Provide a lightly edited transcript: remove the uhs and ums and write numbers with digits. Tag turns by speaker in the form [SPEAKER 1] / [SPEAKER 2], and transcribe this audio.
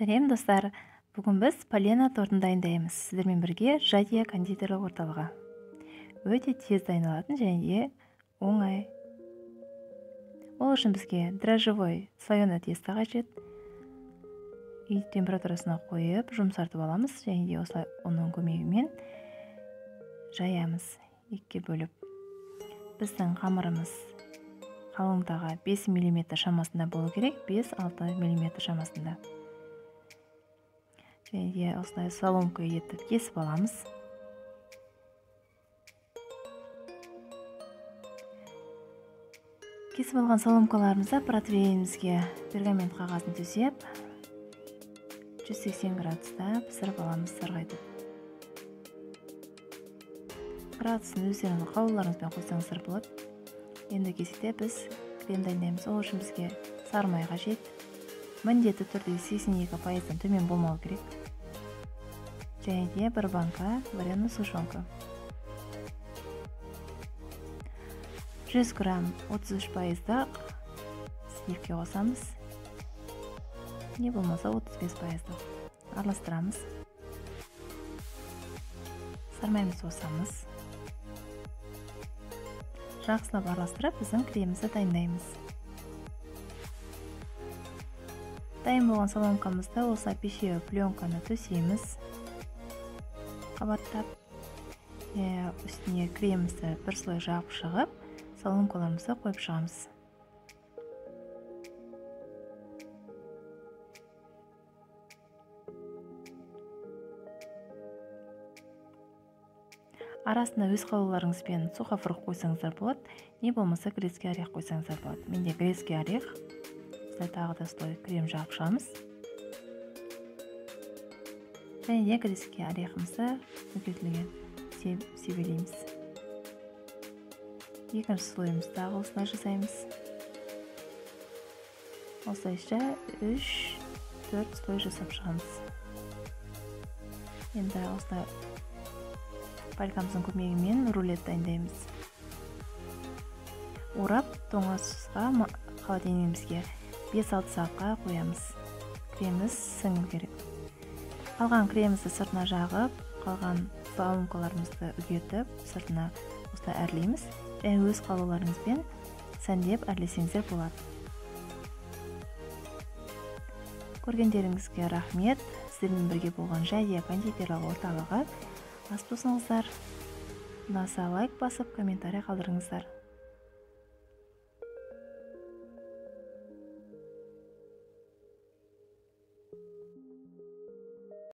[SPEAKER 1] Сәлем достар, бүгін біз полена тортын дайындаймыз. Сіздермен бірге Жадия кондитерлік орталығы. Өте тез дайындалатын және де оңай. Ол үшін бізге дрожжевой слоеный тесто қажет. Үй температурасына қойып, жұмсартып аламыз және де осылай оның көмегімен жаямыз екіге бөліп. Біздің қамырымыз қалыңдығы 5 мм шамасында болу керек, 5-6 мм шамасында. Және де осылай соломка етіп кесіп аламыз. Кесіп алған соломкаларымызды протеинімізге пергамент қағазын төсеп, 180 градуста пісіріп аламыз сарғайтып. Градусын өздеріңіздің қалауларыңызбен қойсаңыздар болады. Енді кезекте біз крем дайындаймыз. Ол үшін бізге сары май қажет. Міндетті түрде 82%-тан төмен болмау керек. Және де бір банка вареная сушонка. 100 грамм 33%-дақ сливке қосамыз. Не болмаса 35%-дақ. Араластырамыз. Сары майымызды қосамыз. Жақсылап араластырып, біздің кремімізді дайындаймыз. Дайын болған соломкамызды осылай пищевой пленканы төсейміз. Қабаттап, үстіне кремімізді бір слой жағып шығып, соломкаларымызды қойып шығамыз. Арасында өз қалауларыңызбен сухофрукт қойсаңыздар болады, не болмаса грецкий орех қойсаңыздар болады. Менде грецкий орех. Осылай тағы да слой крем жағып шығамыз. Және де грецкий орехымызды үлкейтілген себелейміз. Екінші слойымызды тағы осылай жасаймыз. Осылайша 3-4 слой жасап шығамыз. Енді осылай палькамыздың көмегімен рулет дайындаймыз. Орап, тоңазға холодильнигімізге 5-6 сағатқа қоямыз. Креміміз сіңу керек. Қалған кремімізді сыртына жағып, қалған соломкаларымызды үгетіп, сыртына осылай әрлейміз. Және өз қалауларыңызбен сәндеп әрлесеңіздер болады. Көргендеріңізге рахмет. Сіздермен бірге болған Жадия кондитерлік орталығы. Ас болсаңыздар, ұнаса лайк басып, комментарий қалдырыңыздар.